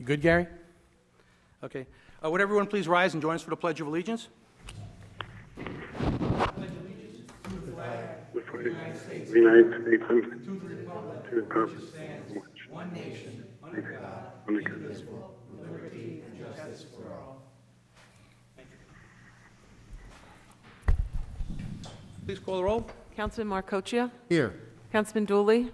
You good, Gary? Okay. Would everyone please rise and join us for the Pledge of Allegiance? The flag of the United States and to the republic for which one nation, under God, indivisible, with liberty and justice for all. Please call the roll. Councilman Marcoccia? Here. Councilman Dooley?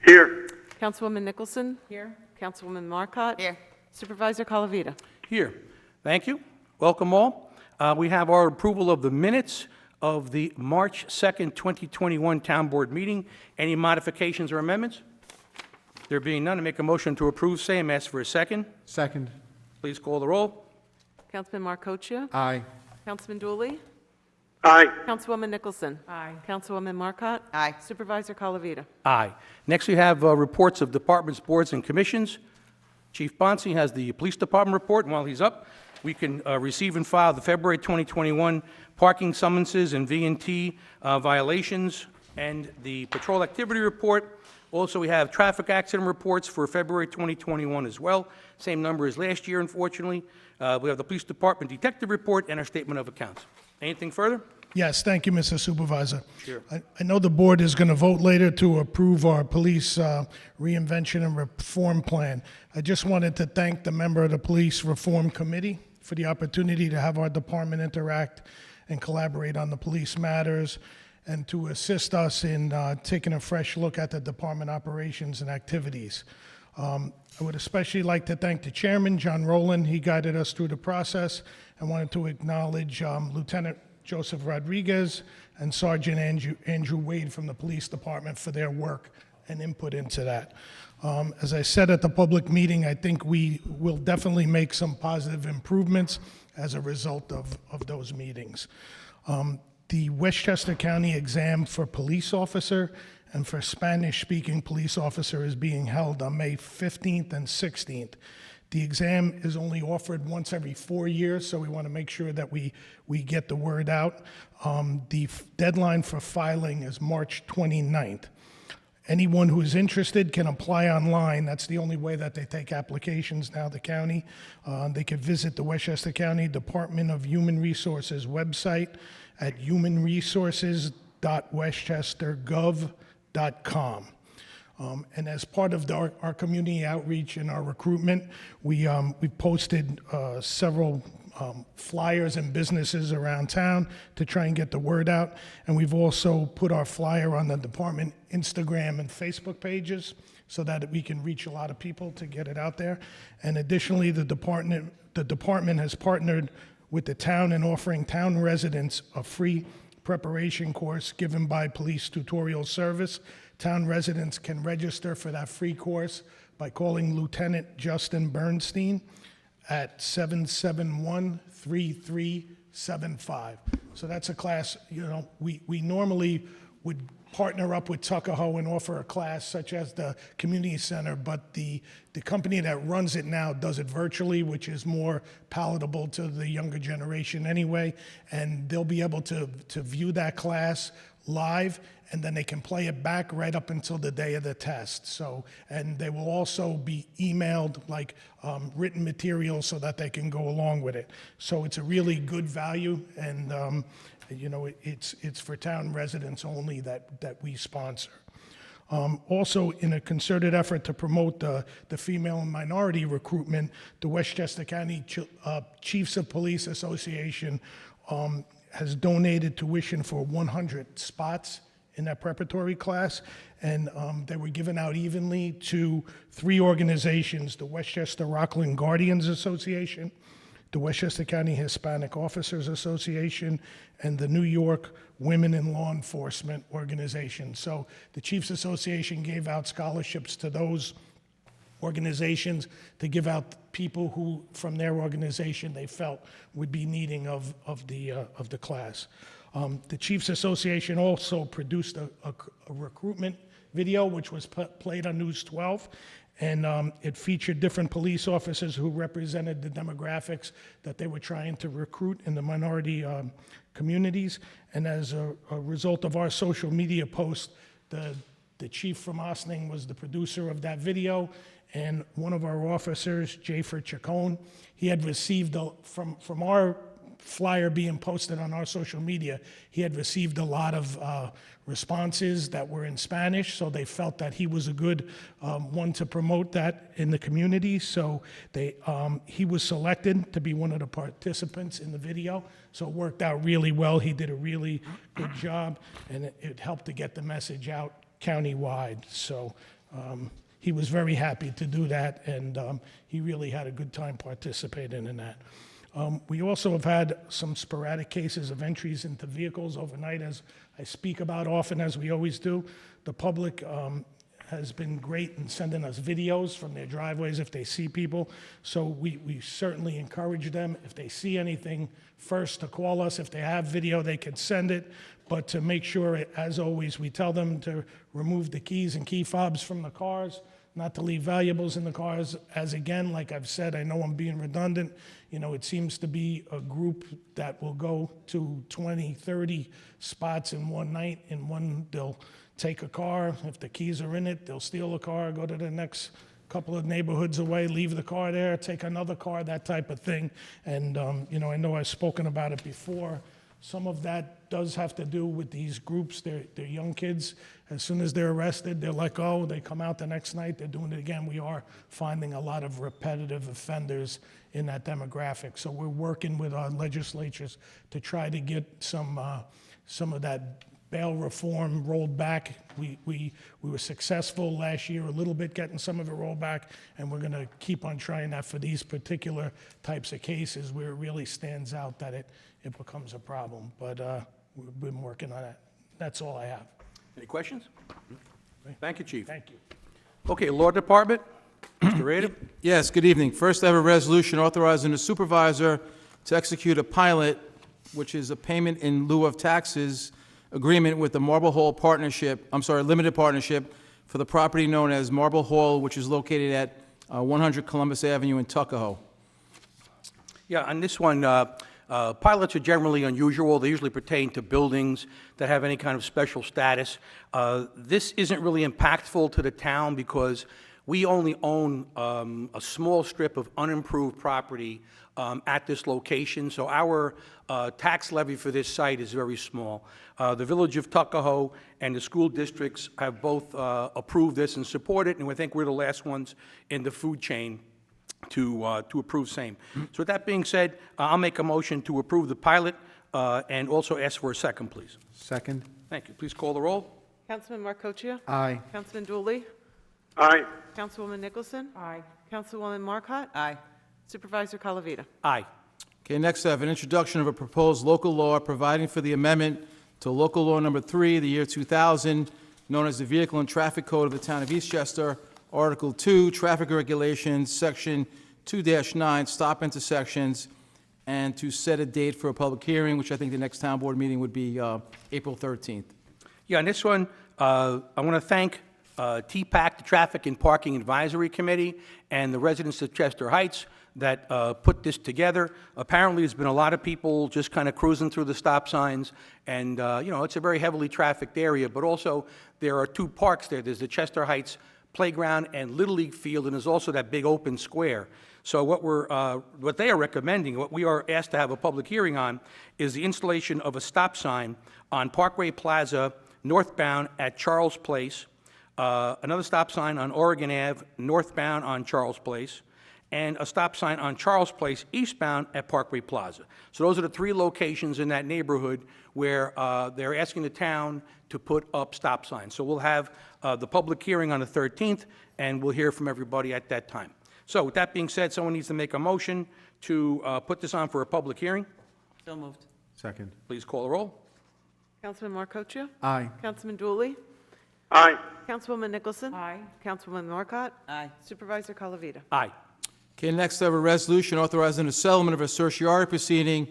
Here. Councilwoman Nicholson? Here. Councilwoman Marcotte? Here. Supervisor Colavita? Here. Thank you. Welcome all. We have our approval of the minutes of the March 2nd, 2021 Town Board meeting. Any modifications or amendments? There being none, I make a motion to approve. Same. Ask for a second. Second. Please call the roll. Councilman Marcoccia? Aye. Councilman Dooley? Aye. Councilwoman Nicholson? Aye. Councilwoman Marcotte? Aye. Supervisor Colavita? Aye. Next, we have reports of departments, boards, and commissions. Chief Bonci has the Police Department report, and while he's up, we can receive and file the February 2021 parking summonses and V&T violations and the patrol activity report. Also, we have traffic accident reports for February 2021 as well. Same number as last year, unfortunately. We have the Police Department detective report and our statement of accounts. Anything further? Yes, thank you, Mr. Supervisor. Sure. I know the board is going to vote later to approve our police reinvention and reform plan. I just wanted to thank the member of the Police Reform Committee for the opportunity to have our department interact and collaborate on the police matters and to assist us in taking a fresh look at the department operations and activities. I would especially like to thank the chairman, John Rowland. He guided us through the process. I wanted to acknowledge Lieutenant Joseph Rodriguez and Sergeant Andrew Wade from the police department for their work and input into that. As I said at the public meeting, I think we will definitely make some positive improvements as a result of those meetings. The Westchester County exam for police officer and for Spanish-speaking police officer is being held on May 15th and 16th. The exam is only offered once every 4 years, so we want to make sure that we get the word out. The deadline for filing is March 29th. Anyone who is interested can apply online. That's the only way that they take applications now, the county. They could visit the Westchester County Department of Human Resources website at humanresources.westchestergov.com. And as part of our community outreach and our recruitment, we posted several flyers and businesses around town to try and get the word out. And we've also put our flyer on the department Instagram and Facebook pages so that we can reach a lot of people to get it out there. And additionally, the department has partnered with the town in offering town residents a free preparation course given by Police Tutorial Service. Town residents can register for that free course by calling Lieutenant Justin Bernstein at 771-3375. So that's a class, we normally would partner up with Tuckahoe and offer a class such as the community center, but the company that runs it now does it virtually, which is more palatable to the younger generation anyway, and they'll be able to view that class live, and then they can play it back right up until the day of the test. So, and they will also be emailed like written material so that they can go along with it. So it's a really good value, and it's for town residents only that we sponsor. Also, in a concerted effort to promote the female and minority recruitment, the Westchester County Chiefs of Police Association has donated tuition for 100 spots in that preparatory class, and they were given out evenly to 3 organizations: the Westchester Rockland Guardians Association, the Westchester County Hispanic Officers Association, and the New York Women in Law Enforcement Organization. So the Chiefs Association gave out scholarships to those organizations to give out people who, from their organization, they felt would be needing of the class. The Chiefs Association also produced a recruitment video, which was played on News 12, and it featured different police officers who represented the demographics that they were trying to recruit in the minority communities. And as a result of our social media post, the chief from Ossining was the producer of that video, and one of our officers, Jafer Chacon, he had received, from our flyer being posted on our social media, he had received a lot of responses that were in Spanish, so they felt that he was a good one to promote that in the community. So he was selected to be one of the participants in the video, so it worked out really well. He did a really good job, and it helped to get the message out countywide. So he was very happy to do that, and he really had a good time participating in that. We also have had some sporadic cases of entries into vehicles overnight, as I speak about often, as we always do. The public has been great in sending us videos from their driveways if they see people. So we certainly encourage them, if they see anything, first to call us. If they have video, they can send it. But to make sure, as always, we tell them to remove the keys and key fobs from the cars, not to leave valuables in the cars. As again, like I've said, I know I'm being redundant, it seems to be a group that will go to 20, 30 spots in one night. In one, they'll take a car. If the keys are in it, they'll steal a car, go to the next couple of neighborhoods away, leave the car there, take another car, that type of thing. And, I know I've spoken about it before. Some of that does have to do with these groups. They're young kids. As soon as they're arrested, they're let go. They come out the next night, they're doing it again. We are finding a lot of repetitive offenders in that demographic. So we're working with our legislatures to try to get some of that bail reform rolled back. We were successful last year a little bit getting some of it rolled back, and we're going to keep on trying that for these particular types of cases where it really stands out that it becomes a problem. But we've been working on that. That's all I have. Any questions? Thank you, Chief. Thank you. Okay, Law Department, Mr. Reda. Yes, good evening. First, I have a resolution authorizing the supervisor to execute a pilot, which is a payment in lieu of taxes agreement with the Marble Hall Limited Partnership for the property known as Marble Hall, which is located at 100 Columbus Avenue in Tuckahoe. Yeah, on this one, pilots are generally unusual. They usually pertain to buildings that have any kind of special status. This isn't really impactful to the town because we only own a small strip of unimproved property at this location, so our tax levy for this site is very small. The Village of Tuckahoe and the school districts have both approved this and support it, and we think we're the last ones in the food chain to approve same. So with that being said, I'll make a motion to approve the pilot and also ask for a second, please. Second. Thank you. Please call the roll. Councilman Marcoccia? Aye. Councilman Dooley? Aye. Councilwoman Nicholson? Aye. Councilwoman Marcotte? Aye. Supervisor Colavita? Aye. Okay, next I have an introduction of a proposed local law providing for the amendment to Local Law Number 3, the year 2000, known as the Vehicle and Traffic Code of the Town of Eastchester, Article 2, Traffic Regulations, Section 2-9, Stop Intersections, and to set a date for a public hearing, which I think the next town board meeting would be April 13th. Yeah, on this one, I want to thank TPAC, the Traffic and Parking Advisory Committee, and the residents of Chester Heights that put this together. Apparently, there's been a lot of people just kind of cruising through the stop signs, and, it's a very heavily trafficked area, but also there are two parks there. There's the Chester Heights Playground and Little League Field, and there's also that big open square. So what they are recommending, what we are asked to have a public hearing on, is the installation of a stop sign on Parkway Plaza northbound at Charles Place, another stop sign on Oregon Ave northbound on Charles Place, and a stop sign on Charles Place eastbound at Parkway Plaza. So those are the three locations in that neighborhood where they're asking the town to put up stop signs. So we'll have the public hearing on the 13th, and we'll hear from everybody at that time. So with that being said, someone needs to make a motion to put this on for a public hearing. So moved. Second. Please call the roll. Councilman Marcoccia? Aye. Councilman Dooley? Aye. Councilwoman Nicholson? Aye. Councilwoman Marcotte? Aye. Supervisor Colavita? Aye. Okay, next I have a resolution authorizing the settlement of a certiorari proceeding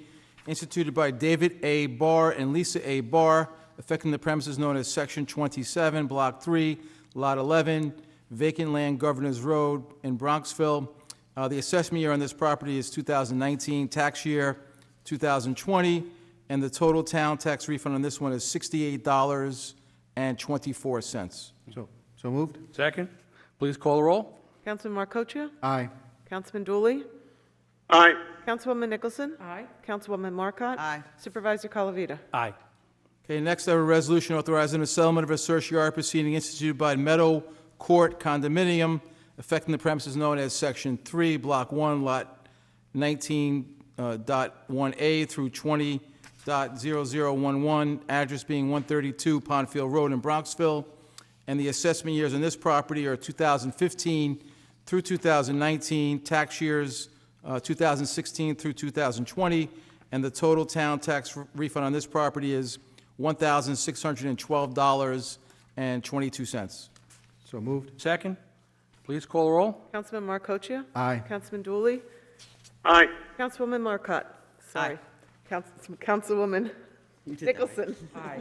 instituted by David A. Barr and Lisa A. Barr, affecting the premises known as Section 27, Block 3, Lot 11, vacant land, Governor's Road in Bronxville. The assessment year on this property is 2019, tax year 2020, and the total town tax refund on this one is $68.24. So moved. Second. Please call the roll. Councilman Marcoccia? Aye. Councilman Dooley? Aye. Councilwoman Nicholson? Aye. Councilwoman Marcotte? Aye. Supervisor Colavita? Aye. Okay, next I have a resolution authorizing the settlement of a certiorari proceeding instituted by Meadow Court Condominium affecting the premises known as Section 3, Block 1, Lot 19.1A through 20.0011, address being 132 Pondfield Road in Bronxville, and the assessment years on this property are 2015 through 2019, tax years 2016 through 2020, and the total town tax refund on this property is $1,612.22. So moved. Second. Please call the roll. Councilman Marcoccia? Aye. Councilman Dooley? Aye. Councilwoman Marcotte? Sorry. Councilwoman Nicholson? Aye.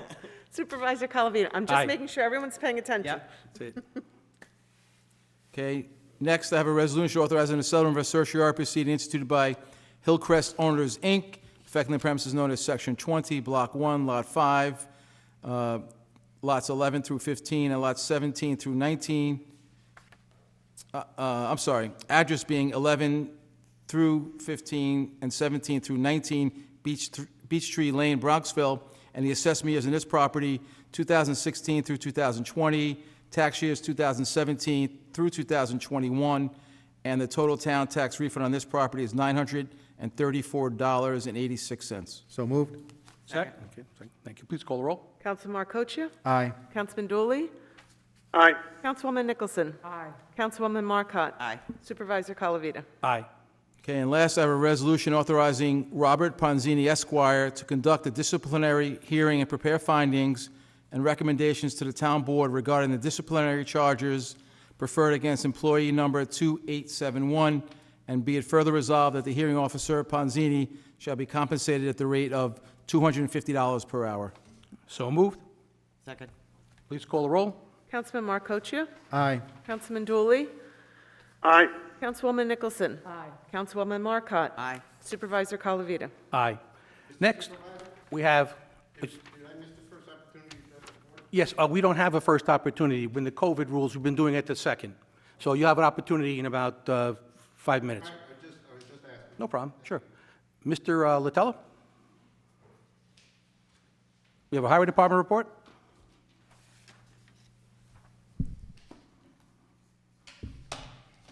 Supervisor Colavita? I'm Aye. just making sure everyone's paying attention. That's it. Okay, next I have a resolution authorizing the settlement of a certiorari proceeding instituted by Hillcrest Owners, Inc., affecting the premises known as Section 20, Block 1, Lot 5, lots 11 through 15, and lots 17 through 19. Address being 11 through 15 and 17 through 19 Beechtree Lane, Bronxville, and the assessment years in this property, 2016 through 2020, tax years 2017 through 2021, and the total town tax refund on this property is $934.86. So moved. Second. Okay, thank you. Please call the roll. Councilman Marcoccia? Aye. Councilman Dooley? Aye. Councilwoman Nicholson? Aye. Councilwoman Marcotte? Aye. Supervisor Colavita? Aye. Okay, and last, I have a resolution authorizing Robert Ponzini Esquire to conduct a disciplinary hearing and prepare findings and recommendations to the town board regarding the disciplinary charges preferred against employee number 2871, and be it further resolved that the hearing officer, Ponzini, shall be compensated at the rate of $250 per hour. So moved. Second. Please call the roll. Councilman Marcoccia? Aye. Councilman Dooley? Aye. Councilwoman Nicholson? Aye. Councilwoman Marcotte? Aye. Supervisor Colavita? Aye. Next, we have... Yes, we don't have a first opportunity. When the COVID rules, we've been doing it the second. So you have an opportunity in about 5 minutes. I was just asking. No problem, sure. Mr. Latello? We have a Highway Department report?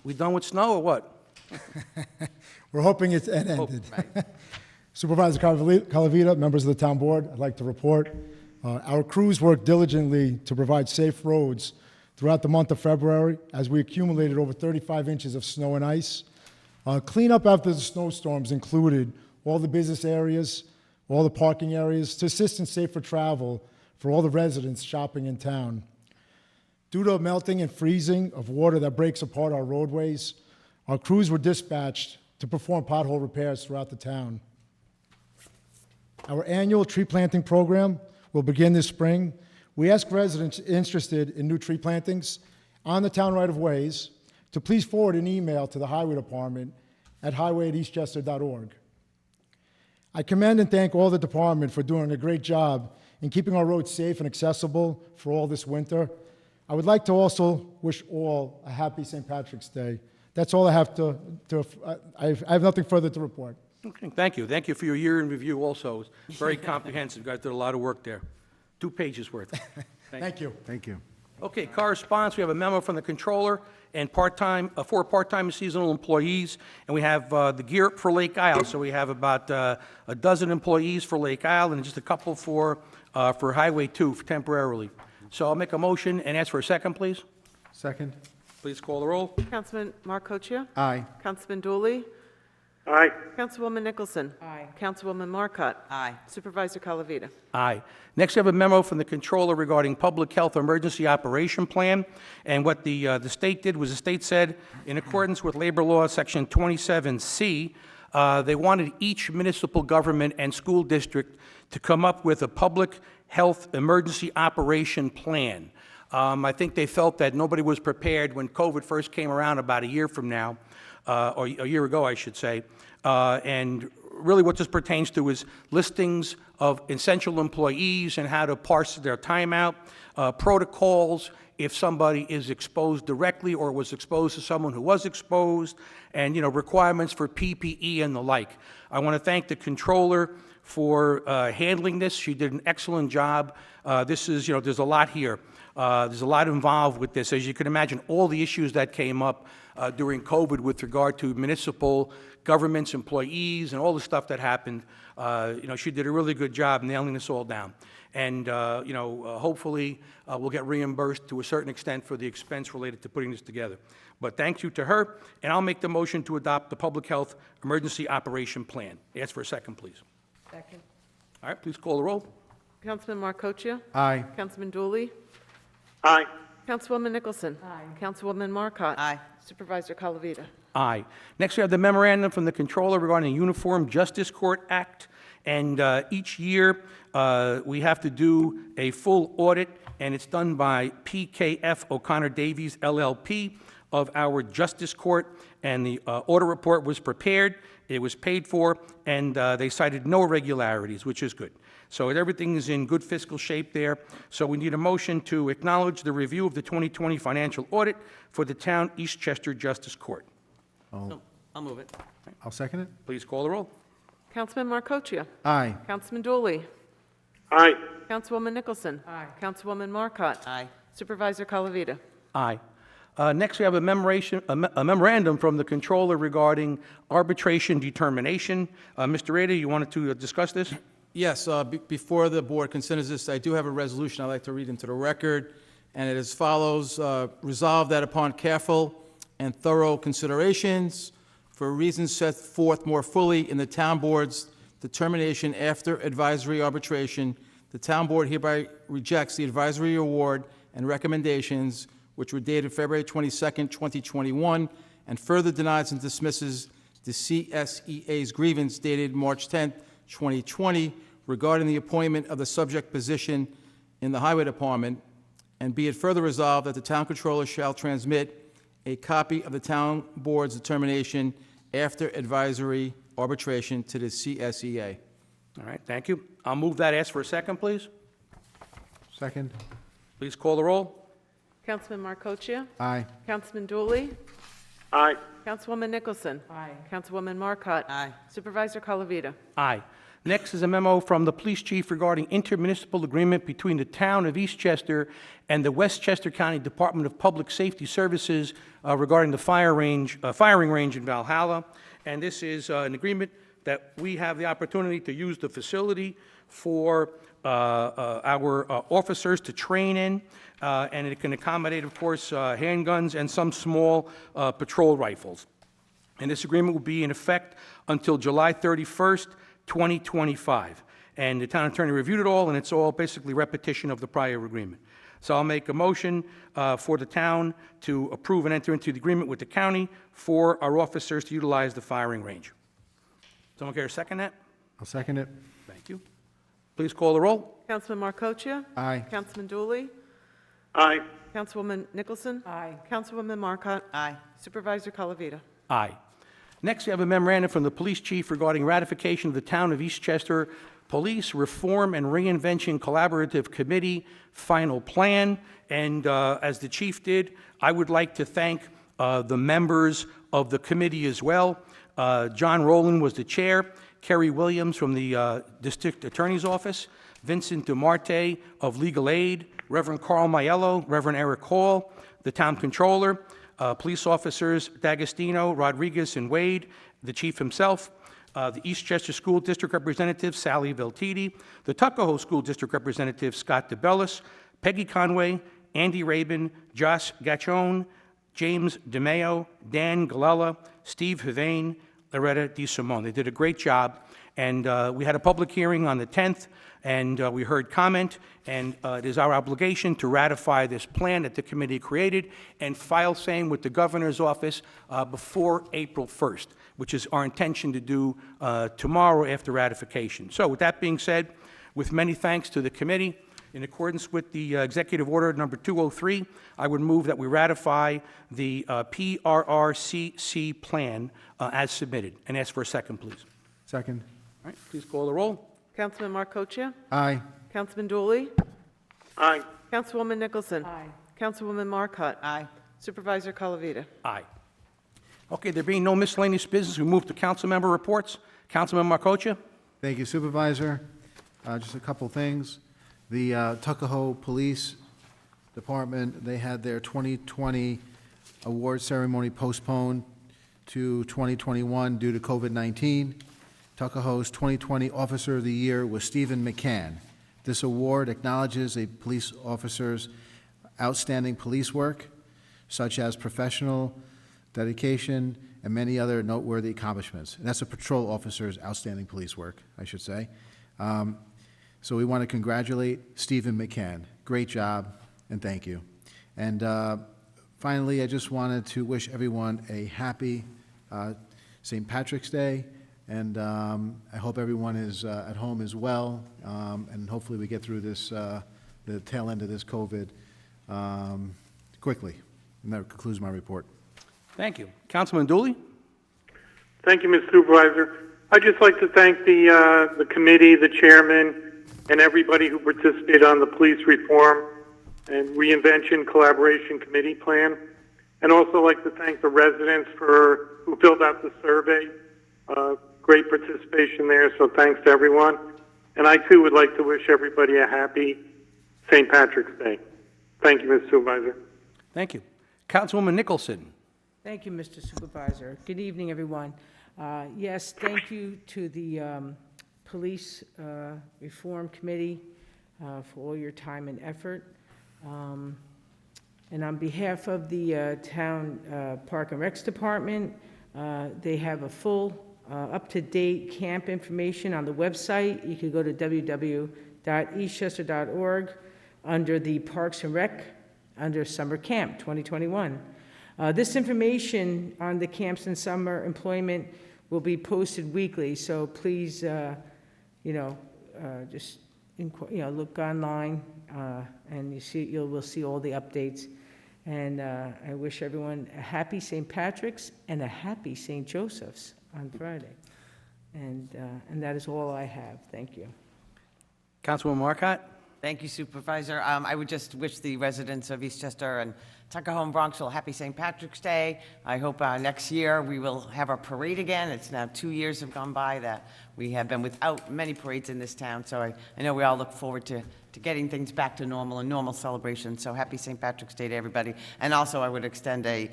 We done with snow or what? We're hoping it's ended. Supervisor Colavita, members of the town board, I'd like to report. Our crews worked diligently to provide safe roads throughout the month of February as we accumulated over 35 inches of snow and ice. Cleanup after the snowstorms included all the business areas, all the parking areas to assist in safer travel for all the residents shopping in town. Due to melting and freezing of water that breaks apart our roadways, our crews were dispatched to perform pothole repairs throughout the town. Our annual tree planting program will begin this spring. We ask residents interested in new tree plantings on the town right-of-ways to please forward an email to the Highway Department at highway@eastchester.org. I commend and thank all the department for doing a great job in keeping our roads safe and accessible for all this winter. I would like to also wish all a happy St. Patrick's Day. That's all I have I have nothing further to report. Okay, thank you. Thank you for your year in review also. It's very comprehensive. You guys did a lot of work there. 2 pages worth. Thank you. Thank you. Okay, correspondence, we have a memo from the controller and four part-time and seasonal employees, and we have the gear up for Lake Isle. So we have about a dozen employees for Lake Isle and just a couple for Highway 2 temporarily. So I'll make a motion and ask for a second, please. Second. Please call the roll. Councilman Marcoccia? Aye. Councilman Dooley? Aye. Councilwoman Nicholson? Aye. Councilwoman Marcotte? Aye. Supervisor Colavita? Aye. Next, we have a memo from the controller regarding public health emergency operation plan. And what the state did was the state said, in accordance with labor law section 27C, they wanted each municipal government and school district to come up with a public health emergency operation plan. I think they felt that nobody was prepared when COVID first came around about a year from now, or a year ago, I should say. And really what this pertains to is listings of essential employees and how to parse their time out, protocols if somebody is exposed directly or was exposed to someone who was exposed, and, requirements for PPE and the like. I want to thank the controller for handling this. She did an excellent job. This is, there's a lot here. There's a lot involved with this. As you can imagine, all the issues that came up during COVID with regard to municipal governments, employees, and all the stuff that happened, she did a really good job nailing this all down. And, hopefully, we'll get reimbursed to a certain extent for the expense related to putting this together. But thank you to her, and I'll make the motion to adopt the Public Health Emergency Operation Plan. Ask for a second, please. Second. All right, please call the roll. Councilman Marcoccia. Aye. Councilman Dooley. Aye. Councilwoman Nicholson. Aye. Councilwoman Marcotte. Aye. Supervisor Colavita. Aye. Next, we have the memorandum from the Controller regarding the Uniform Justice Court Act. And each year, we have to do a full audit, and it's done by PKF O'Connor Davies, LLP, of our Justice Court. And the audit report was prepared, it was paid for, and they cited no irregularities, which is good. So everything is in good fiscal shape there. So we need a motion to acknowledge the review of the 2020 financial audit for the town Eastchester Justice Court. So, I'll move it. I'll second it. Please call the roll. Councilman Marcoccia. Aye. Councilman Dooley. Aye. Councilwoman Nicholson. Aye. Councilwoman Marcotte. Aye. Supervisor Colavita. Aye. Next, we have a memorandum from the Controller regarding arbitration determination. Mr. Reda, you wanted to discuss this? Yes, before the board considers this, I do have a resolution I'd like to read into the record, and it is as follows. Resolved that upon careful and thorough considerations, for reasons set forth more fully in the town board's determination after advisory arbitration, the town board hereby rejects the advisory award and recommendations which were dated February 22nd, 2021, and further denies and dismisses the CSEA's grievance dated March 10th, 2020, regarding the appointment of the subject position in the Highway Department, and be it further resolved that the town controller shall transmit a copy of the town board's determination after advisory arbitration to the CSEA. All right, thank you. I'll move that. Ask for a second, please. Second. Please call the roll. Councilman Marcoccia. Aye. Councilman Dooley. Aye. Councilwoman Nicholson. Aye. Councilwoman Marcotte. Aye. Supervisor Colavita. Aye. Next is a memo from the police chief regarding intermunicipal agreement between the town of Eastchester and the Westchester County Department of Public Safety Services regarding the firing range in Valhalla. And this is an agreement that we have the opportunity to use the facility for our officers to train in, and it can accommodate, of course, handguns and some small patrol rifles. And this agreement will be in effect until July 31st, 2025. And the town attorney reviewed it all, and it's all basically repetition of the prior agreement. So I'll make a motion for the town to approve and enter into the agreement with the county for our officers to utilize the firing range. Someone care to second that? I'll second it. Thank you. Please call the roll. Councilman Marcoccia. Aye. Councilman Dooley. Aye. Councilwoman Nicholson. Aye. Councilwoman Marcotte. Aye. Supervisor Colavita. Aye. Next, we have a memorandum from the police chief regarding ratification of the Town of Eastchester Police Reform and Reinvention Collaborative Committee Final Plan. And as the chief did, I would like to thank the members of the committee as well. John Rowland was the chair, Kerry Williams from the District Attorney's Office, Vincent DeMarte of Legal Aid, Reverend Carl Maiello, Reverend Eric Hall, the town controller, police officers D'Agostino, Rodriguez, and Wade, the chief himself, the Eastchester School District Representative Sally Veltiti, the Tuckahoe School District Representative Scott DeBellis, Peggy Conway, Andy Rabin, Josh Gachon, James DeMeo, Dan Galella, Steve Havain, Loretta DeSimone. They did a great job, and we had a public hearing on the 10th, and we heard comment, and it is our obligation to ratify this plan that the committee created and file same with the governor's office before April 1st, which is our intention to do tomorrow after ratification. So with that being said, with many thanks to the committee, in accordance with the Executive Order number 203, I would move that we ratify the PRRCC plan as submitted, and ask for a second, please. Second. right, please call the roll. Councilman Marcoccia? Aye. Councilman Dooley? Aye. Councilwoman Nicholson? Councilwoman Marcotte? Aye. Supervisor Colavita? Aye. Okay, there being no miscellaneous business, we move to council member reports. Councilman Marcoccia? Thank you, Supervisor. Just a couple things. The Tuckahoe Police Department, they had their 2020 award ceremony postponed to 2021 due to COVID-19. Tuckahoe's 2020 Officer of the Year was Stephen McCann. This award acknowledges a police officer's outstanding police work, such as professional dedication and many other noteworthy accomplishments. And that's a patrol officer's outstanding police work, I should say. So we want to congratulate Stephen McCann. Great job, and thank you. And finally, I just wanted to wish everyone a happy St. Patrick's Day, and I hope everyone is at home as well, and hopefully we get through this, the tail end of this COVID quickly. And that concludes my report. Thank you. Councilman Dooley? Thank you, Mr. Supervisor. I'd just like to thank the committee, the chairman, and everybody who participated on the police reform and reinvention collaboration committee plan. And also like to thank the residents who filled out the survey. Great participation there, so thanks to everyone. And I too would like to wish everybody a happy St. Patrick's Day. Thank you, Mr. Supervisor. Thank you. Councilwoman Nicholson? Thank you, Mr. Supervisor. Good evening, everyone. Yes, thank you to the Police Reform Committee for all your time and effort. And on behalf of the Town Park and Recs Department, they have a full, up-to-date camp information on the website. You can go to www.eastchester.org under the Parks and Rec, under Summer Camp 2021. This information on the camps and summer employment will be posted weekly, so please, just look online, and you will see all the updates. And I wish everyone a happy St. Patrick's and a happy St. Joseph's on Friday. And that is all I have. Thank you. Councilwoman Marcotte? Thank you, Supervisor. I would just wish the residents of Eastchester and Tuckahoe and Bronxville a happy St. Patrick's Day. I hope next year we will have our parade again. It's now 2 years have gone by that we have been without many parades in this town, so I know we all look forward to getting things back to normal and normal celebrations. So happy St. Patrick's Day to everybody. And also I would extend a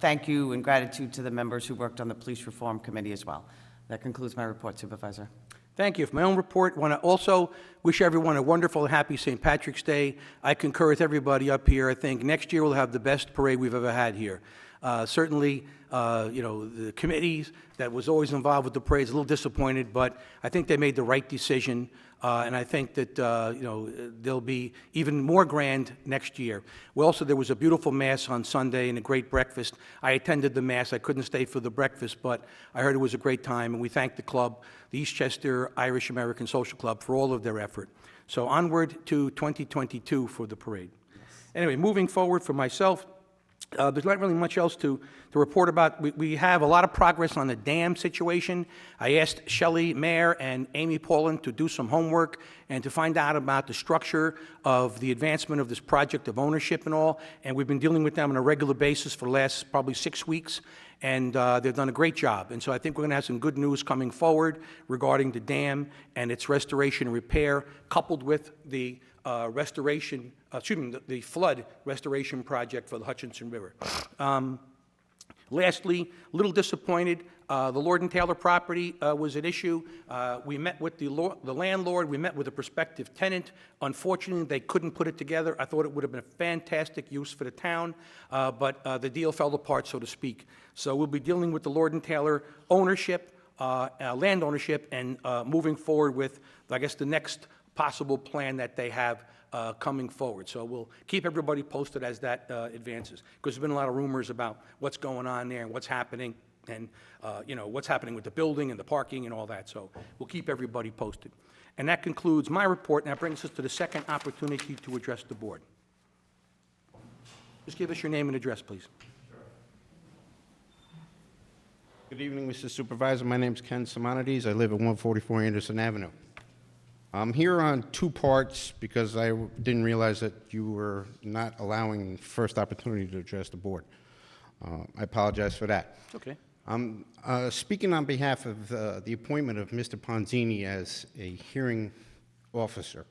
thank you and gratitude to the members who worked on the Police Reform Committee as well. That concludes my report, Supervisor. Thank you. For my own report, I want to also wish everyone a wonderful and happy St. Patrick's Day. I concur with everybody up here. I think next year we'll have the best parade we've ever had here. Certainly, the committees that was always involved with the parade is a little disappointed, but I think they made the right decision. And I think that, they'll be even more grand next year. Well, also, there was a beautiful Mass on Sunday and a great breakfast. I attended the Mass. I couldn't stay for the breakfast, but I heard it was a great time, and we thank the club, the Eastchester Irish American Social Club, for all of their effort. So onward to 2022 for the parade. Yes. Anyway, moving forward for myself, there's not really much else to report about. We have a lot of progress on the dam situation. I asked Shelley Mayer and Amy Paulin to do some homework and to find out about the structure of the advancement of this project of ownership and all, and we've been dealing with them on a regular basis for the last probably 6 weeks, and they've done a great job. And so I think we're going to have some good news coming forward regarding the dam and its restoration and repair, coupled with the the flood restoration project for the Hutchinson River. Lastly, a little disappointed, the Lord and Taylor property was at issue. We met with the landlord, we met with a prospective tenant. Unfortunately, they couldn't put it together. I thought it would have been a fantastic use for the town, but the deal fell apart, so to speak. So we'll be dealing with the Lord and Taylor ownership, land ownership, and moving forward with, I guess, the next possible plan that they have coming forward. So we'll keep everybody posted as that advances, because there's been a lot of rumors about what's going on there and what's happening, and what's happening with the building and the parking and all that. So we'll keep everybody posted. And that concludes my report, and that brings us to the second opportunity to address the board. Just give us your name and address, please. Good evening, Mr. Supervisor. My name's Ken Simonides. I live at 144 Anderson Avenue. I'm here on two parts because I didn't realize that you were not allowing first opportunity to address the board. I apologize for that. Okay. I'm speaking on behalf of the appointment of Mr. Ponzini as a hearing officer.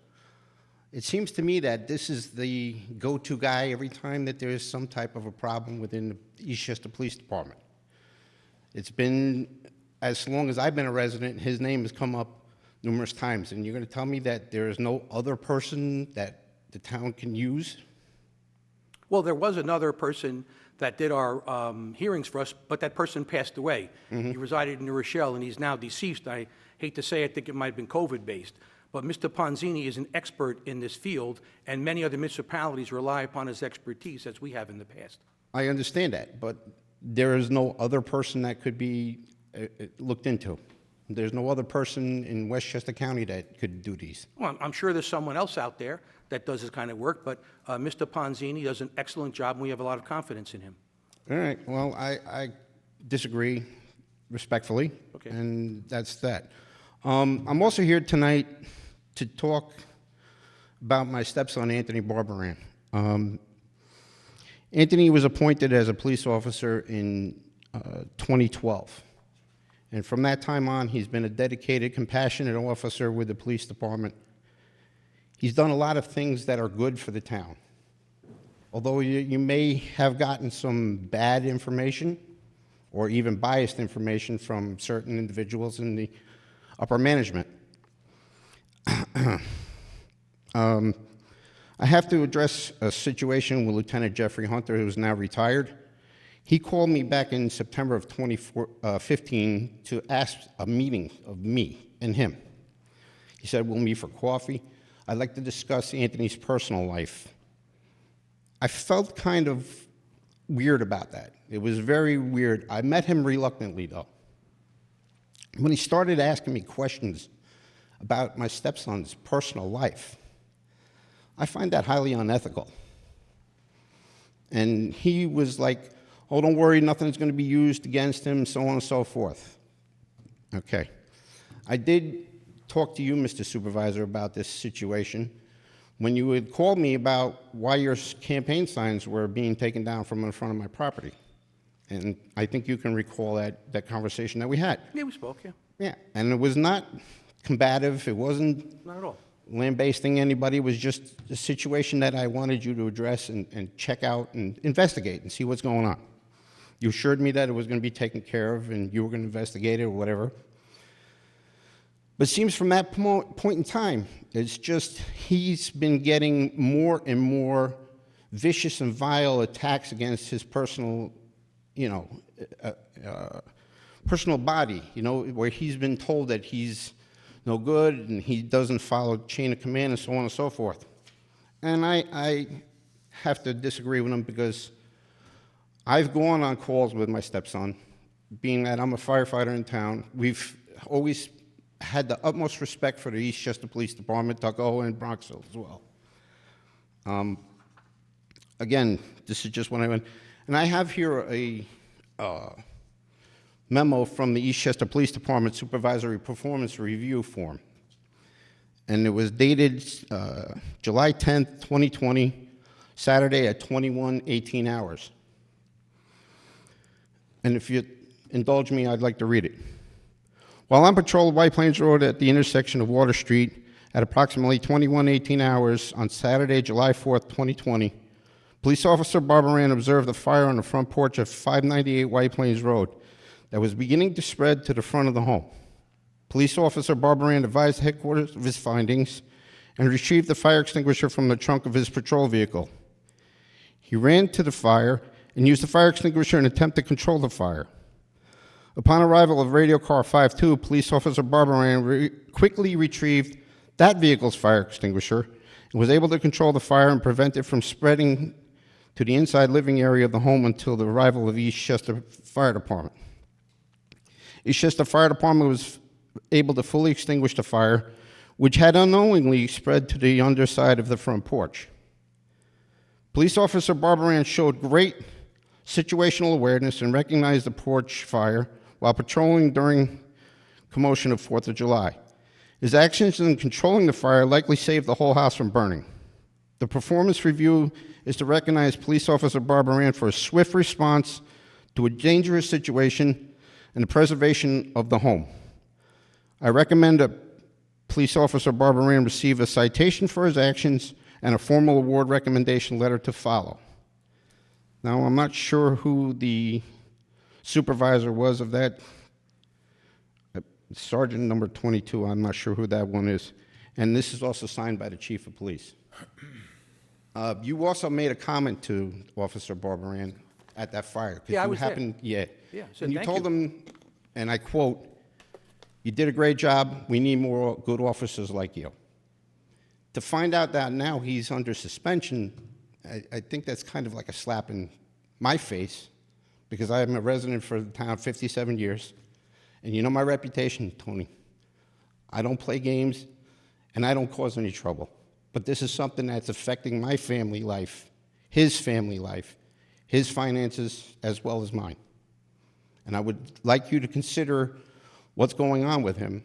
It seems to me that this is the go-to guy every time that there is some type of a problem within the Eastchester Police Department. It's been, as long as I've been a resident, his name has come up numerous times, and you're going to tell me that there is no other person that the town can use? Well, there was another person that did our hearings for us, but that person passed away. He resided in New Rochelle, and he's now deceased. I hate to say, I think it might have been COVID-based. But Mr. Ponzini is an expert in this field, and many other municipalities rely upon his expertise, as we have in the past. I understand that, but there is no other person that could be looked into. There's no other person in Westchester County that could do these. Well, I'm sure there's someone else out there that does this kind of work, but Mr. Ponzini does an excellent job, and we have a lot of confidence in him. All right, well, I disagree respectfully, Okay. and that's that. I'm also here tonight to talk about my stepson, Anthony Barbaran. Anthony was appointed as a police officer in 2012. And from that time on, he's been a dedicated, compassionate officer with the police department. He's done a lot of things that are good for the town. Although you may have gotten some bad information or even biased information from certain individuals in the upper management. I have to address a situation with Lieutenant Jeffrey Hunter, who is now retired. He called me back in September of 2015 to ask a meeting of me and him. He said, we'll meet for coffee. I'd like to discuss Anthony's personal life. I felt kind of weird about that. It was very weird. I met him reluctantly, though. When he started asking me questions about my stepson's personal life, I find that highly unethical. And he was like, oh, don't worry, nothing's going to be used against him, so on and so forth. Okay. I did talk to you, Mr. Supervisor, about this situation when you had called me about why your campaign signs were being taken down from in front of my property. And I think you can recall that conversation that we had. Yeah, we spoke, yeah. Yeah, and it was not combative. It wasn't Not at all. lambasting anybody. It was just a situation that I wanted you to address and check out and investigate and see what's going on. You assured me that it was going to be taken care of and you were going to investigate it or whatever. But it seems from that point in time, it's just he's been getting more and more vicious and vile attacks against his personal, personal body, where he's been told that he's no good and he doesn't follow chain of command and so on and so forth. And I have to disagree with him because I've gone on calls with my stepson, being that I'm a firefighter in town. We've always had the utmost respect for the Eastchester Police Department, Tuckahoe, and Bronxville as well. Again, this is just what I went. And I have here a memo from the Eastchester Police Department Supervisory Performance Review form. And it was dated July 10th, 2020, Saturday at 21:18 hours. And if you indulge me, I'd like to read it. While on patrol of White Plains Road at the intersection of Water Street at approximately 21:18 hours on Saturday, July 4th, 2020, Police Officer Barbaran observed a fire on the front porch of 598 White Plains Road that was beginning to spread to the front of the home. Police Officer Barbaran advised headquarters of his findings and retrieved the fire extinguisher from the trunk of his patrol vehicle. He ran to the fire and used the fire extinguisher in an attempt to control the fire. Upon arrival of Radio Car 52, Police Officer Barbaran quickly retrieved that vehicle's fire extinguisher and was able to control the fire and prevent it from spreading to the inside living area of the home until the arrival of Eastchester Fire Department. Eastchester Fire Department was able to fully extinguish the fire, which had unknowingly spread to the underside of the front porch. Police Officer Barbaran showed great situational awareness and recognized the porch fire while patrolling during commotion of 4th of July. His actions in controlling the fire likely saved the whole house from burning. The performance review is to recognize Police Officer Barbaran for a swift response to a dangerous situation and the preservation of the home. I recommend that Police Officer Barbaran receive a citation for his actions and a formal award recommendation letter to follow. Now, I'm not sure who the supervisor was of that. Sergeant number 22, I'm not sure who that one is. And this is also signed by the Chief of Police. You also made a comment to Officer Barbaran at that fire. 'Cause Yeah, I you was there. happened, yeah. Yeah, I said And you thank told you. him, and I quote, "You did a great job. We need more good officers like you." To find out that now he's under suspension, I think that's kind of like a slap in my face, because I am a resident for the town 57 years, and you know my reputation, Tony. I don't play games, and I don't cause any trouble. But this is something that's affecting my family life, his finances, as well as mine. And I would like you to consider what's going on with him.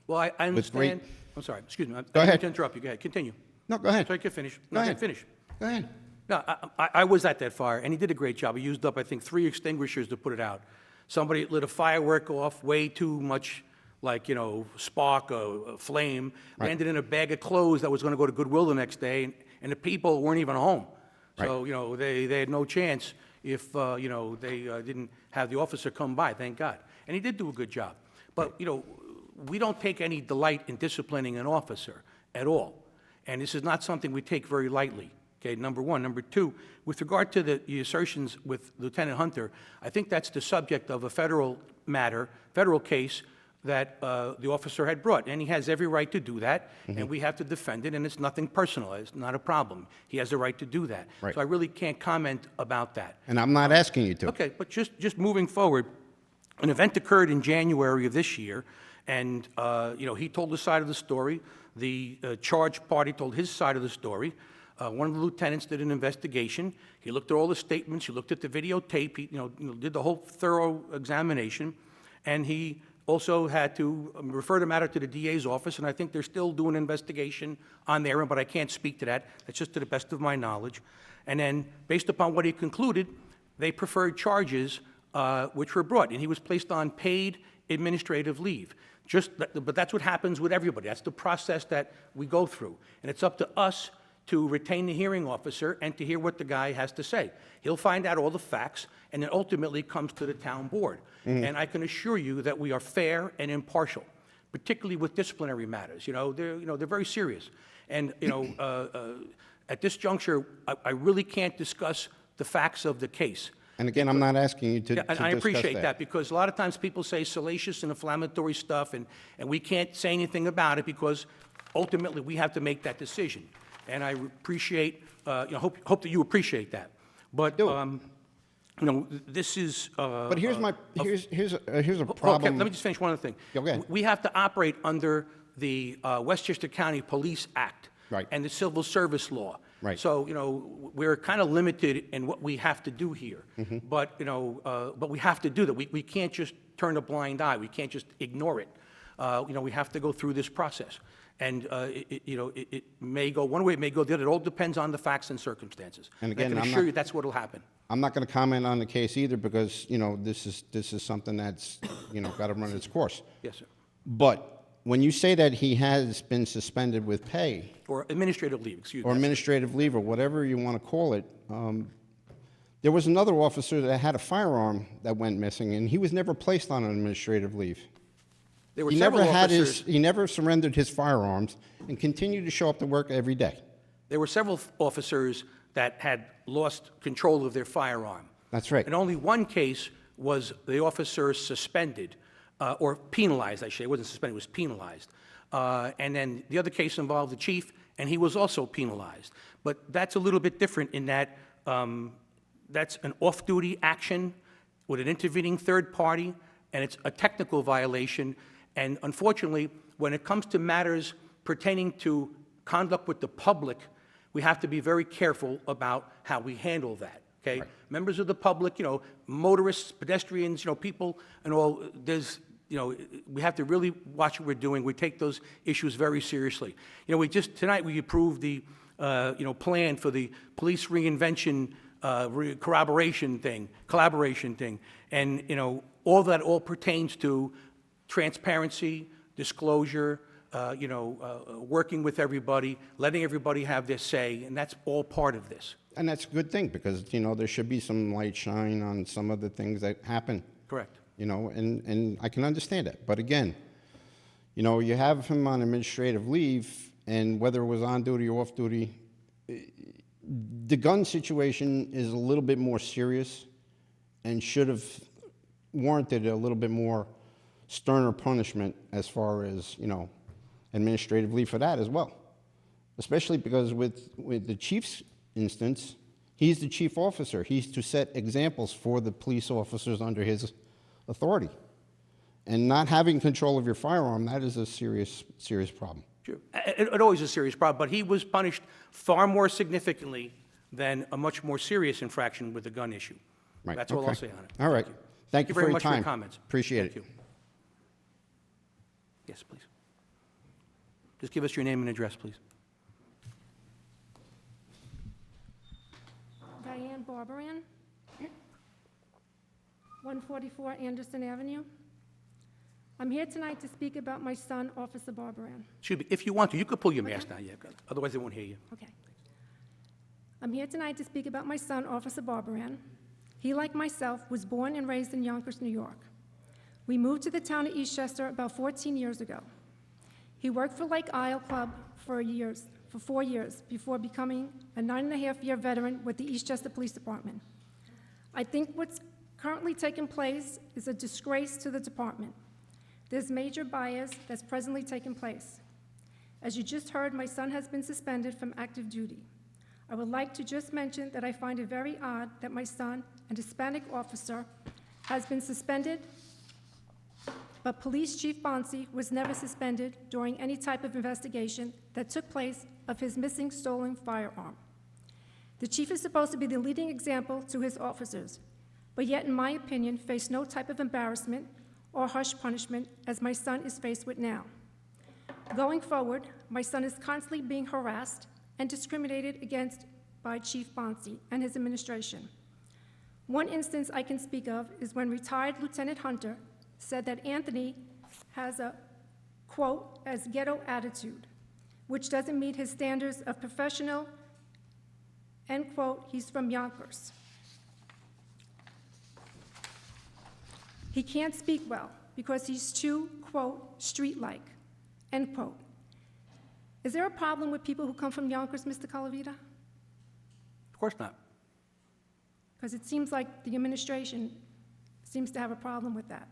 Well, I With great- understand. I'm sorry, excuse me. I didn't ahead. mean to interrupt you. Go ahead, continue. No, go ahead. So you can finish. Go No, ahead. finish. Go ahead. No, I was at that fire, and he did a great job. He used up, I think, 3 extinguishers to put it out. Somebody lit a firework off way too much, like, spark, a flame, landed in a bag of clothes that was going to go to Goodwill the next day, and the people weren't even home. So, they had no chance if, they didn't have the officer come by, thank God. And he did do a good job. But, we don't take any delight in disciplining an officer at all. And this is not something we take very lightly. Okay, number one. Number two, with regard to the assertions with Lieutenant Hunter, I think that's the subject of a federal matter, federal case that the officer had brought, and he has every right to do that, and we have to defend it, and it's nothing personal. It's not a problem. He has the right to do that. Right. So I really can't comment about that. And I'm not asking you to. Okay, but just moving forward, an event occurred in January of this year, and, he told his side of the story. The charged party told his side of the story. One of the lieutenants did an investigation. He looked at all the statements. He looked at the videotape. He, did the whole thorough examination. And he also had to refer the matter to the DA's office, and I think they're still doing an investigation on their end, but I can't speak to that. That's just to the best of my knowledge. And then, based upon what he concluded, they preferred charges which were brought, and he was placed on paid administrative leave. But that's what happens with everybody. That's the process that we go through. And it's up to us to retain the hearing officer and to hear what the guy has to say. He'll find out all the facts, and then ultimately comes to the town board. And I can assure you that we are fair and impartial, particularly with disciplinary matters. They're very serious. And, at this juncture, I really can't discuss the facts of the case. And again, I'm not asking you to Yeah, and to I discuss appreciate that, because a lot of times people say salacious and inflammatory stuff, and we can't say anything about it because ultimately we have to make that decision. And I appreciate, hope that you appreciate that. But, this is. But here's a Okay, problem. let me just finish one other thing. Go ahead. We have to operate under the Westchester County Police Act. Right. And the Civil Service Law. Right. So, we're kind of limited in what we have to do here. But, but we have to do that. We can't just turn a blind eye. We can't just ignore it. We have to go through this process. And, it may go one way, it may go the other. It all depends on the facts and circumstances. And again, I I'm can assure not- you that's what will happen. I'm not going to comment on the case either because, this is something that's, got to run its course. Yes, sir. But when you say that he has been suspended with pay Or administrative leave, excuse me. or administrative leave or whatever you want to call it, there was another officer that had a firearm that went missing, and he was never placed on an administrative leave. There were He several never officers. he never surrendered his firearms and continued to show up to work every day. There were several officers that had lost control of their firearm. That's right. In only one case was the officer suspended, or penalized, I should say. It wasn't suspended, it was penalized. And then the other case involved the chief, and he was also penalized. But that's a little bit different in that that's an off-duty action with an intervening third party, and it's a technical violation. And unfortunately, when it comes to matters pertaining to conduct with the public, we have to be very careful about how we handle that. okay? Members of the public, motorists, pedestrians, people and all, we have to really watch what we're doing. We take those issues very seriously. Tonight we approved the, plan for the police reinvention, collaboration thing. And, all that all pertains to transparency, disclosure, working with everybody, letting everybody have their say, and that's all part of this. And that's a good thing, because, there should be some light shine on some of the things that happen. Correct. And I can understand it. But again, you have him on administrative leave, and whether it was on duty or off duty, the gun situation is a little bit more serious and should have warranted a little bit more sterner punishment as far as, administrative leave for that as well. Especially because with the chief's instance, he's the chief officer. He's to set examples for the police officers under his authority. And not having control of your firearm, that is a serious, serious problem. Sure. It always is a serious problem, but he was punished far more significantly than a much more serious infraction with the gun issue. Right. That's all I'll say on it. All right. Thank you for very your much time. for your comments. Appreciate Thank it. you. Yes, please. Just give us your name and address, please. Diane Barbaran, 144 Anderson Avenue. I'm here tonight to speak about my son, Officer Barbaran. Excuse me, if you want to, you could pull your mask down, yeah, otherwise they won't hear you. Okay. I'm here tonight to speak about my son, Officer Barbaran. He, like myself, was born and raised in Yonkers, New York. We moved to the town of Eastchester about 14 years ago. He worked for Lake Isle Club for 4 years before becoming a 9.5-year veteran with the Eastchester Police Department. I think what's currently taking place is a disgrace to the department. There's major bias that's presently taking place. As you just heard, my son has been suspended from active duty. I would like to just mention that I find it very odd that my son, a Hispanic officer, has been suspended, but Police Chief Bonci was never suspended during any type of investigation that took place of his missing stolen firearm. The chief is supposed to be the leading example to his officers, but yet, in my opinion, faced no type of embarrassment or harsh punishment as my son is faced with now. Going forward, my son is constantly being harassed and discriminated against by Chief Bonci and his administration. One instance I can speak of is when retired Lieutenant Hunter said that Anthony has a, quote, as ghetto attitude, which doesn't meet his standards of professional, end quote, he's from Yonkers. He can't speak well because he's too, quote, street-like, end quote. Is there a problem with people who come from Yonkers, Mr. Colavita? Of course not. Because it seems like the administration seems to have a problem with that.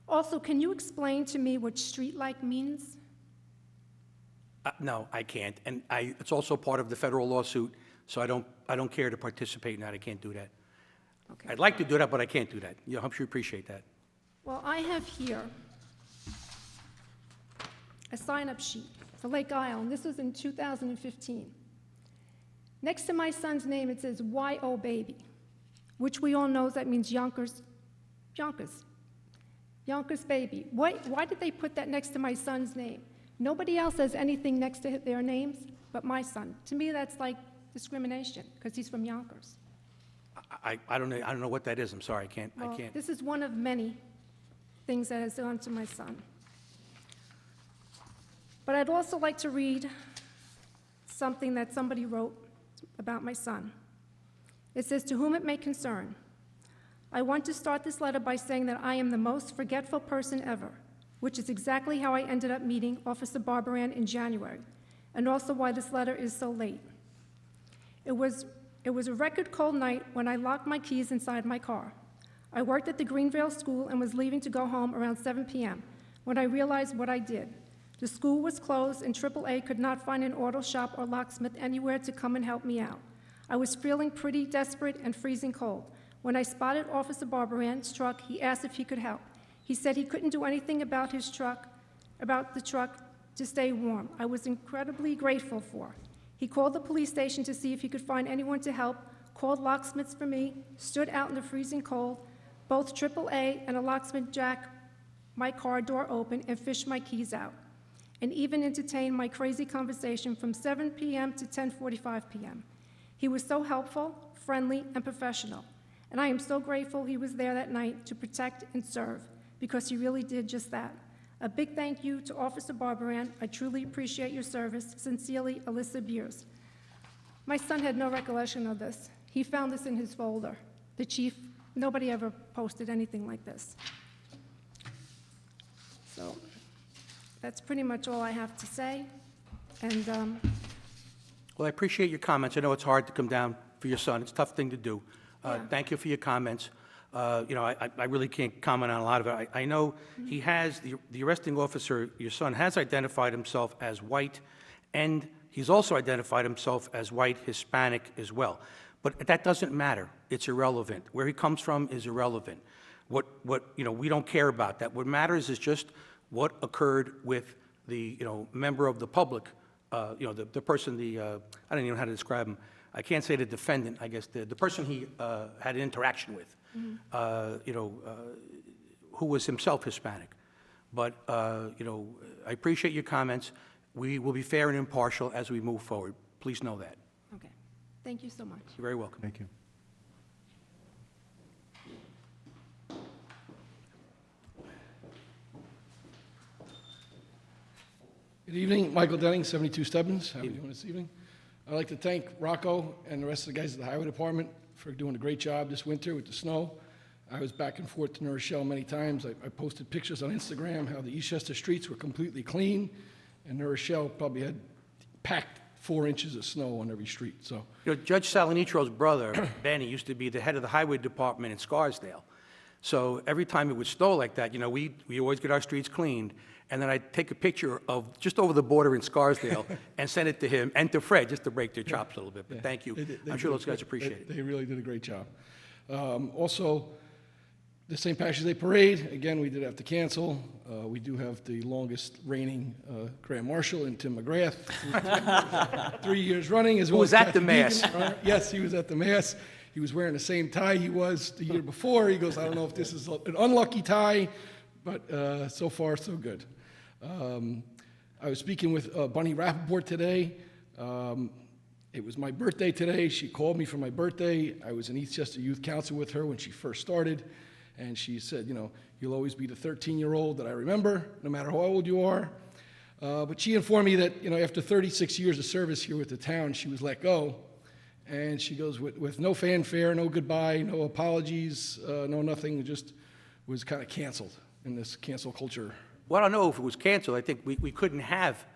Also, can you explain to me what street-like means? No, I can't, and it's also part of the federal lawsuit, so I don't care to participate in that. I can't do that. Okay. I'd like to do that, but I can't do that. I hope you appreciate that. Well, I have here a sign-up sheet for Lake Isle, and this was in 2015. Next to my son's name, it says Y.O. Baby, which we all know that means Yonkers Baby. Why did they put that next to my son's name? Nobody else has anything next to their names but my son. To me, that's like discrimination, because he's from Yonkers. I don't know what that is. I'm sorry, I Well, can't. this is one of many things that has gone to my son. But I'd also like to read something that somebody wrote about my son. It says, "To whom it may concern, I want to start this letter by saying that I am the most forgetful person ever, which is exactly how I ended up meeting Officer Barbaran in January, and also why this letter is so late. It was a record cold night when I locked my keys inside my car. I worked at the Greenvale School and was leaving to go home around 7 p.m. when I realized what I did. The school was closed and AAA could not find an auto shop or locksmith anywhere to come and help me out. I was feeling pretty desperate and freezing cold. When I spotted Officer Barbaran's truck, he asked if he could help. He said he couldn't do anything about the truck to stay warm. I was incredibly grateful for. He called the police station to see if he could find anyone to help called locksmiths for me, stood out in the freezing cold, both AAA and a locksmith jacked my car door open and fished my keys out, and even entertained my crazy conversation from 7 p.m. to 10:45 p.m. He was so helpful, friendly, and professional, and I am so grateful he was there that night to protect and serve, because he really did just that. A big thank you to Officer Barbaran. I truly appreciate your service. Sincerely, Alyssa Beers. My son had no recollection of this. He found this in his folder. The chief, nobody ever posted anything like this. So that's pretty much all I have to say. And Well, I appreciate your comments. I know it's hard to come down for your son. It's a tough thing to do. Yeah. Thank you for your comments. I really can't comment on a lot of it. I know he has, the arresting officer, your son, has identified himself as white, and he's also identified himself as white Hispanic as well. But that doesn't matter. It's irrelevant. Where he comes from is irrelevant. We don't care about that. What matters is just what occurred with the, member of the public, the person, I don't even know how to describe him. I can't say the defendant, I guess, the person he had an interaction with, who was himself Hispanic. But, I appreciate your comments. We will be fair and impartial as we move forward. Please know that. okay, thank you so much. You're very welcome. Thank you. Good evening, Michael Denning, 72 Stebbins. How are you doing this evening? I'd like to thank Rocco and the rest of the guys at the Highway Department for doing a great job this winter with the snow. I was back and forth to New Rochelle many times. I posted pictures on Instagram how the Eastchester streets were completely clean, and New Rochelle probably had packed 4 inches of snow on every street. So, Judge Salinitro's brother, Benny, used to be the head of the Highway Department in Scarsdale. So every time it would snow like that, we always get our streets cleaned. And then I'd take a picture of just over the border in Scarsdale and send it to him and to Fred, just to break their chops a little bit. But thank you. I'm sure those guys appreciate it. They really did a great job. Also, the St. Patrick's Day Parade, again, we did have to cancel. We do have the longest reigning Grand Marshal in Tim McGrath, 3 years running. As well was as at the Kathy Mass. Deegan. Yes, he was at the Mass. He was wearing the same tie he was the year before. He goes, I don't know if this is an unlucky tie, but so far, so good. I was speaking with Bunny Rappaport today. It was my birthday today. She called me for my birthday. I was in Eastchester Youth Council with her when she first started, and she said, you'll always be the 13-year-old that I remember, no matter how old you are. But she informed me that, after 36 years of service here with the town, she was let go. And she goes, with no fanfare, no goodbye, no apologies, no nothing, just was kind of canceled in this cancel culture. Well, I don't know if it was canceled. I think we couldn't have,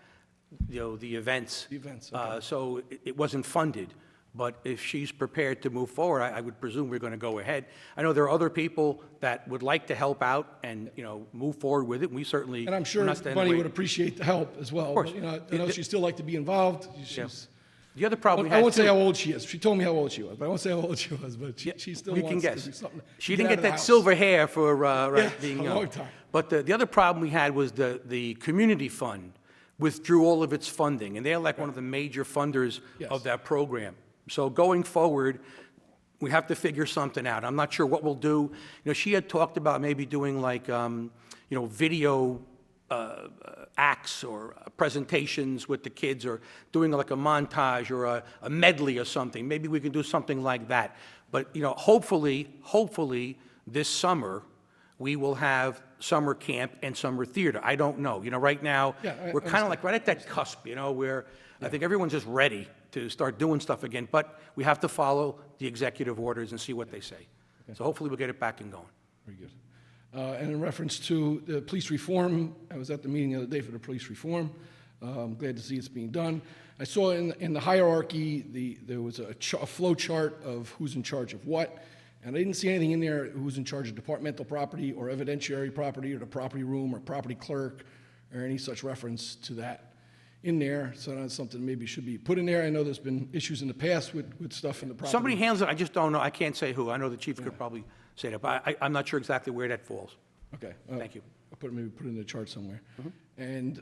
the events. The events, okay. So it wasn't funded. But if she's prepared to move forward, I would presume we're going to go ahead. I know there are other people that would like to help out and, move forward with it. We certainly. And I'm sure Bunny would appreciate the help as well. Of course. But, I know she'd still like to be involved. The other problem we I had, won't say too- how old she is. She told me how old she was, but I won't say how old she was. But she still we wants can guess. to do something. She to didn't out get of the that house. silver hair for being a young. long time. But the other problem we had was the community fund withdrew all of its funding, and they're like one of the major funders Yes. of that program. So going forward, we have to figure something out. I'm not sure what we'll do. She had talked about maybe doing like, video acts or presentations with the kids, or doing like a montage or a medley or something. Maybe we can do something like that. But, hopefully this summer, we will have summer camp and summer theater. I don't know. Right now, Yeah, we're kind of like right at that cusp, where I think everyone's just ready to start doing stuff again. But we have to follow the executive orders and see what they say. So hopefully we'll get it back and going. Very good. And in reference to the police reform, I was at the meeting the other day for the police reform. I'm glad to see it's being done. I saw in the hierarchy, there was a flow chart of who's in charge of what, and I didn't see anything in there who's in charge of departmental property or evidentiary property or the property room or property clerk or any such reference to that in there. So that's something maybe should be put in there. I know there's been issues in the past with stuff in the property. Somebody handles it. I just don't know. I can't say who. I know the chief could probably say that, but I'm not sure exactly where that falls. Okay. Thank you. I'll maybe put it in the chart somewhere. And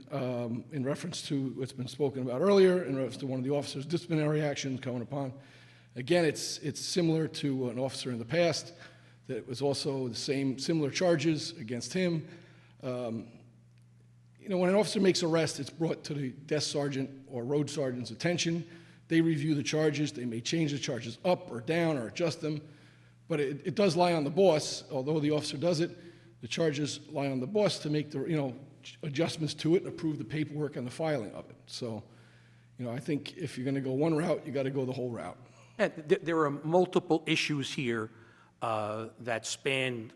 in reference to what's been spoken about earlier, in reference to one of the officers' disciplinary actions coming upon, Again, it's similar to an officer in the past that was also the similar charges against him. You know, when an officer makes arrest, it's brought to the desk sergeant or road sergeant's attention. They review the charges. They may change the charges up or down or adjust them. But it does lie on the boss, although the officer does it, the charges lie on the boss to make the, you know, adjustments to it and approve the paperwork and the filing of it. So, you know, I think if you're going to go one route, you got to go the whole route. And there are multiple issues here that span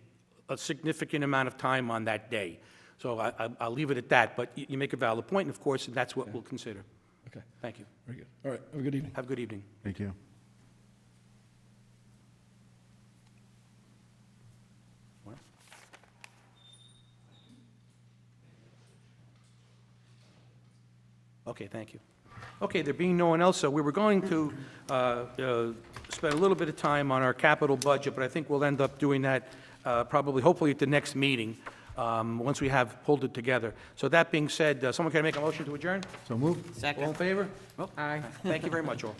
a significant amount of time on that day. So I'll leave it at that, but you make a valid point, and of course, that's what we'll consider. Okay. Thank you. Very good. All right. Have a good evening. Have a good evening. Thank you. Okay, thank you. Okay, there being no one else, so we were going to spend a little bit of time on our capital budget, but I think we'll end up doing that probably, hopefully, at the next meeting, once we have pulled it together. So that being said, someone can make a motion to adjourn? So moved. All in favor? Aye. Thank you very much, all.